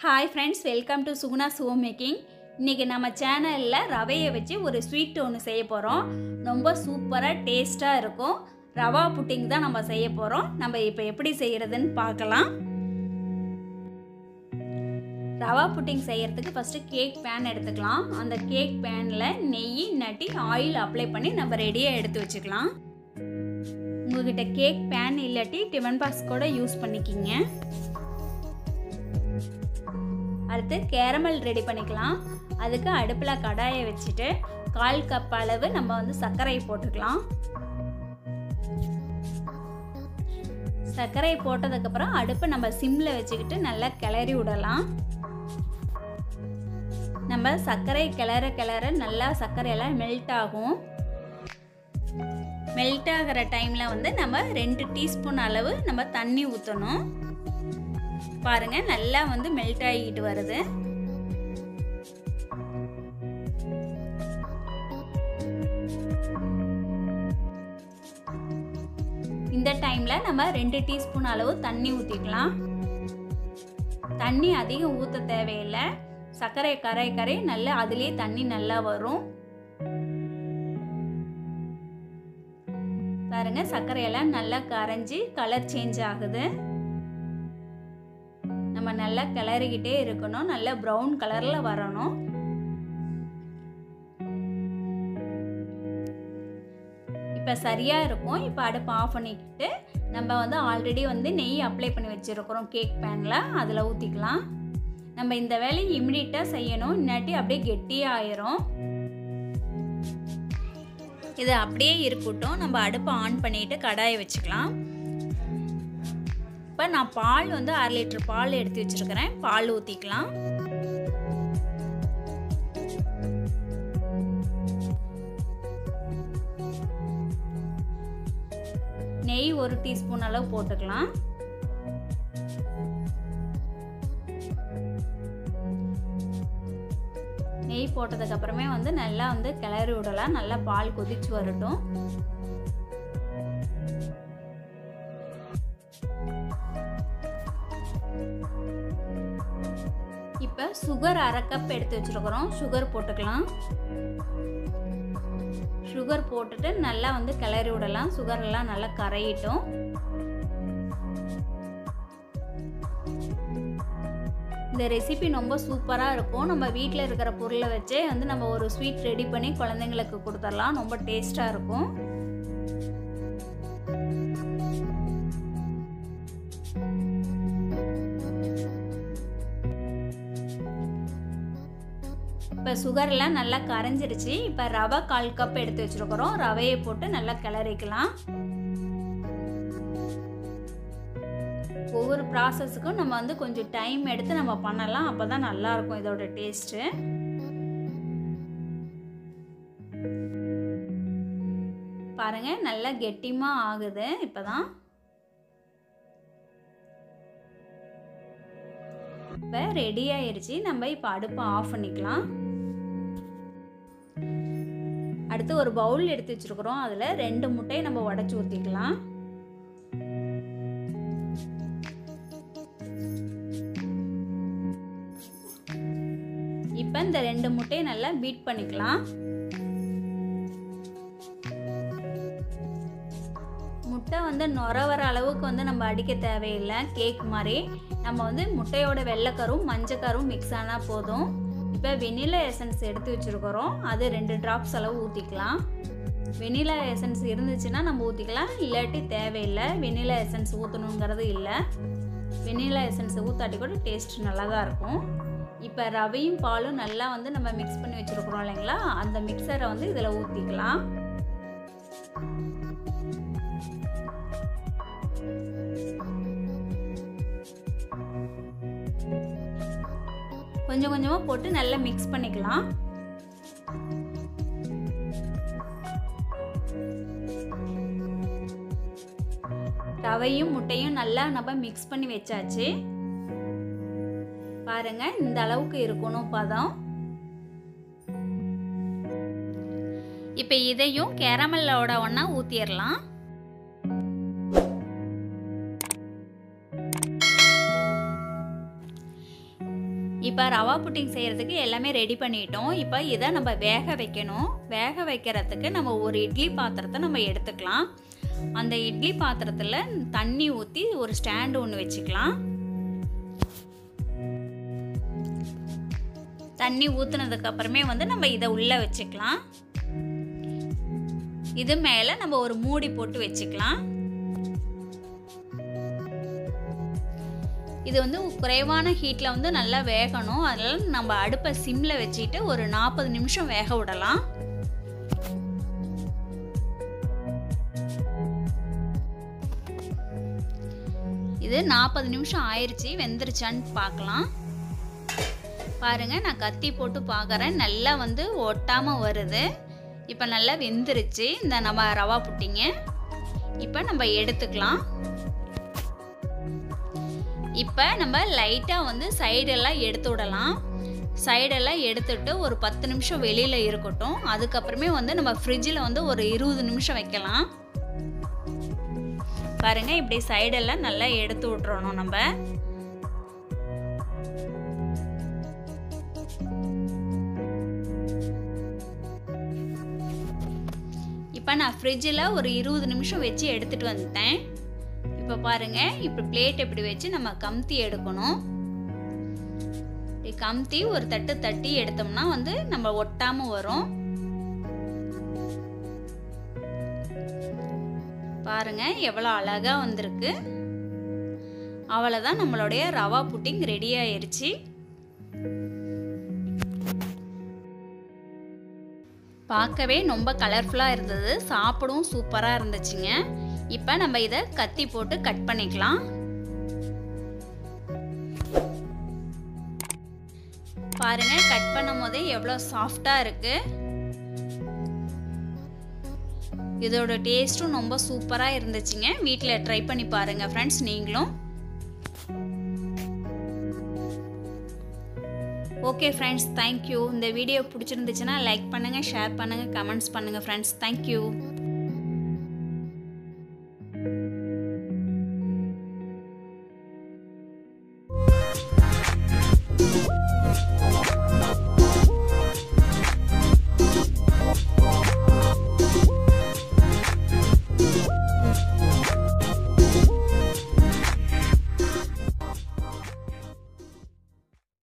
Hi friends, welcome to Suguna home making. இன்னைக்கு நம்ம சேனல்ல ரவையை வச்சு ஒரு ஸ்வீட் ஒன்னு செய்ய போறோம். ரொம்ப சூப்பரா டேஸ்டா இருக்கும். ரவா புட்டிங் தான் நம்ம செய்ய போறோம். நம்ம இப்போ எப்படி செய்யறதுன்னு பார்க்கலாம். ரவா புட்டிங் செய்யறதுக்கு ஃபர்ஸ்ட் கேக் pan எடுத்துக்கலாம். அந்த கேக் panல நெய் நட்டி ஆயில் அப்ளை பண்ணி நம்ம ரெடியா எடுத்து வச்சுக்கலாம். உங்ககிட்ட கேக் pan இல்லாட்டி டிஃபன் பாக்ஸ் கூட யூஸ் பண்ணிக்கிங்க. அடுத்து கேரமல் ரெடி பண்ணிக்கலாம். அதுக்கு அடுப்புல கடாயை வச்சிட்டு 1/4 கப் அளவு நம்ம வந்து சர்க்கரை போட்டுக்கலாம். சர்க்கரை போட்டதுக்கு அப்புறம் அடுப்பை நம்ம சிம்ல வச்சுக்கிட்டு நல்லா கிளறி விடலாம். நம்ம சர்க்கரை கிளற நல்லா சர்க்கரை எல்லாம் மெல்ட் ஆகும். மெல்ட் ஆகிற டைம்ல வந்து நம்ம 2 டீஸ்பூன் அளவு நம்ம தண்ணி ஊற்றணும். பாருங்க நல்லா வந்து மெல்ட் ஆகிட்டு வருது. இந்த டைம்ல நம்ம 2 டீஸ்பூன் அளவு தண்ணி ஊத்திக்கலாம். தண்ணி அதிகம் ஊத்த தேவையில்லை. சர்க்கரை கரை நல்லா அதுலயே தண்ணி நல்லா வரும். பாருங்க சர்க்கரை எல்லாம் நல்லா கரைஞ்சி கலர் சேஞ்ச் ஆகுது. நம்ம நல்லா கிளறிக்கிட்டே இருக்கணும். நல்லா பிரவுன் கலர்ல வரணும். இப்போ சரியா இருக்கும். இப்போ அடுப்பு ஆஃப் பண்ணிக்கிட்டு நம்ம வந்து ஆல்ரெடி வந்து நெய் அப்ளை பண்ணி வச்சிருக்கிறோம் கேக் பேன்ல, அதில் ஊற்றிக்கலாம். நம்ம இந்த வேலையை இமிடியேட்டாக செய்யணும், இல்லாட்டி அப்படியே கெட்டியாக ஆயிரும். இது அப்படியே இருக்கட்டும். நம்ம அடுப்பை ஆன் பண்ணிட்டு கடாயை வச்சுக்கலாம். இப்போ நான் பால் வந்து 1/2 லிட்டர் பால் எடுத்து வச்சிருக்கிறேன். பால் ஊற்றிக்கலாம். நெய் 1 டீஸ்பூன் அளவு போட்டுக்கலாம். நெய் போட்டதுக்கு அப்புறமே வந்து நல்லா வந்து கிளறி விடலாம். நல்லா பால் கொதிச்சு வரட்டும். இப்போ சுகர் 1/2 கப் எடுத்து வச்சிருக்கிறோம். சுகர் போட்டுக்கலாம். சுகர் போட்டுட்டு நல்லா வந்து கிளறி விடலாம். சுகர் எல்லாம் நல்லா கரையிட்டும். இந்த ரெசிபி ரொம்ப சூப்பராக இருக்கும். நம்ம வீட்டில் இருக்கிற பொருளை வச்சே வந்து நம்ம ஒரு ஸ்வீட் ரெடி பண்ணி குழந்தைங்களுக்கு கொடுத்துடலாம். ரொம்ப டேஸ்டாக இருக்கும். இப்போ சுகர்லாம் நல்லா கரைஞ்சிருச்சு. இப்போ ரவை 1/4 கப் எடுத்து வச்சிருக்கிறோம். ரவையை போட்டு நல்லா கிளறிக்கலாம். ஒவ்வொரு ப்ராசஸுக்கும் நம்ம வந்து கொஞ்சம் டைம் எடுத்து நம்ம பண்ணலாம். அப்போ தான் நல்லா இருக்கும் இதோட டேஸ்ட்டு. பாருங்க நல்லா கெட்டிமாக ஆகுது. இப்போதான் இப்போ ரெடி ஆயிடுச்சு. நம்ம இப்போ அடுப்பை ஆஃப் பண்ணிக்கலாம். அடுத்து ஒரு பவுல் எடுத்து வச்சிருக்கிறோம். அதில் 2 முட்டையை நம்ம உடைச்சு ஊற்றிக்கலாம். இப்போ இந்த 2 முட்டையை நல்லா பீட் பண்ணிக்கலாம். முட்டை வந்து நுர வர அளவுக்கு வந்து நம்ம அடிக்க தேவையில்லை. கேக் மாதிரி நம்ம வந்து முட்டையோட வெள்ளைக்கரும் மஞ்சக்கரும் மிக்ஸ் ஆனால் போதும். இப்போ வெனிலா எசன்ஸ் எடுத்து வச்சுருக்கிறோம். அது 2 ட்ராப்ஸ் அளவு ஊற்றிக்கலாம். வெனிலா எசன்ஸ் இருந்துச்சுன்னா நம்ம ஊற்றிக்கலாம், இல்லாட்டி தேவையில்லை. வெனிலா எசன்ஸ் ஊற்றணுங்கிறது இல்லை. வெனிலா எசன்ஸ் ஊற்றாட்டி கூட டேஸ்ட் நல்லா தான் இருக்கும். இப்போ ரவையும் பாலும் நல்லா வந்து நம்ம மிக்ஸ் பண்ணி வச்சுருக்குறோம் இல்லைங்களா, அந்த மிக்சரை வந்து இதில் ஊற்றிக்கலாம். கொஞ்சம் கொஞ்சமாக போட்டு நல்லா மிக்ஸ் பண்ணிக்கலாம். ரவையும் முட்டையும் நல்லா நம்ம மிக்ஸ் பண்ணி வச்சாச்சு. பாருங்க இந்த அளவுக்கு இருக்கணும் பதம். இப்போ இதையும் கேரமலோட ஒண்ணா ஊத்திரலாம். இப்போ ரவா புட்டிங் செய்கிறதுக்கு எல்லாமே ரெடி பண்ணிட்டோம். இப்போ இதை நம்ம வேக வைக்கணும். வேக வைக்கிறதுக்கு நம்ம ஒரு இட்லி பாத்திரத்தை நம்ம எடுத்துக்கலாம். அந்த இட்லி பாத்திரத்தில் தண்ணி ஊற்றி ஒரு ஸ்டாண்டு ஒன்று வச்சுக்கலாம். தண்ணி ஊற்றுனதுக்கு அப்புறமே வந்து நம்ம இதை உள்ளே வச்சுக்கலாம். இது மேலே நம்ம ஒரு மூடி போட்டு வச்சுக்கலாம். இது வந்து குறைவான ஹீட்டில் வந்து நல்லா வேகணும். அதனால் நம்ம அடுப்பை சிம்மில் வச்சுட்டு ஒரு 40 நிமிஷம் வேக விடலாம். இது 40 நிமிஷம் ஆயிடுச்சு. வெந்துருச்சான்னு பார்க்கலாம். பாருங்கள், நான் கத்தி போட்டு பார்க்குறேன். நல்லா வந்து ஒட்டாமல் வருது. இப்போ நல்லா வெந்துருச்சு இந்த நம்ம ரவா புட்டிங்க. இப்போ நம்ம எடுத்துக்கலாம். இப்போ நம்ம லைட்டாக வந்து சைடெல்லாம் எடுத்து விடலாம். சைடெல்லாம் எடுத்துட்டு ஒரு 10 நிமிஷம் வெளியில் இருக்கட்டும். அதுக்கப்புறமே வந்து நம்ம ஃப்ரிட்ஜில் வந்து ஒரு 20 நிமிஷம் வைக்கலாம். பாருங்கள், இப்படி சைடெல்லாம் நல்லா எடுத்து விட்றணும் நம்ம. இப்போ நான் ஃப்ரிட்ஜில் ஒரு 20 நிமிஷம் வச்சு எடுத்துகிட்டு வந்துட்டேன். இப்போ பாருங்கள், இப்போ பிளேட் இப்படி வச்சு நம்ம கமுத்தி எடுக்கணும். கமுத்தி ஒரு தட்டு தட்டி எடுத்தோம்னா வந்து நம்ம ஒட்டாமல் வரும். பாருங்கள் எவ்வளோ அழகாக வந்திருக்கு. அவ்வளோதான், நம்மளுடைய ரவா புட்டிங் ரெடி ஆயிடுச்சு. பார்க்கவே ரொம்ப கலர்ஃபுல்லாக இருந்தது. சாப்பிடவும் சூப்பராக இருந்துச்சுங்க. இப்போ நம்ம இதை கத்தி போட்டு கட் பண்ணிக்கலாம். பாருங்க, கட் பண்ணும் போதே எவ்வளோ சாஃப்டாக இருக்கு. இதோட டேஸ்ட்டும் ரொம்ப சூப்பராக இருந்துச்சுங்க. வீட்டில் ட்ரை பண்ணி பாருங்க ஃப்ரெண்ட்ஸ் நீங்களும். Okay friends, thank you. இந்த வீடியோ பிடிச்சிருந்துச்சுன்னா லைக் பண்ணுங்கள், ஷேர் பண்ணுங்கள், கமெண்ட்ஸ் பண்ணுங்கள் ஃப்ரெண்ட்ஸ். தேங்க்யூ.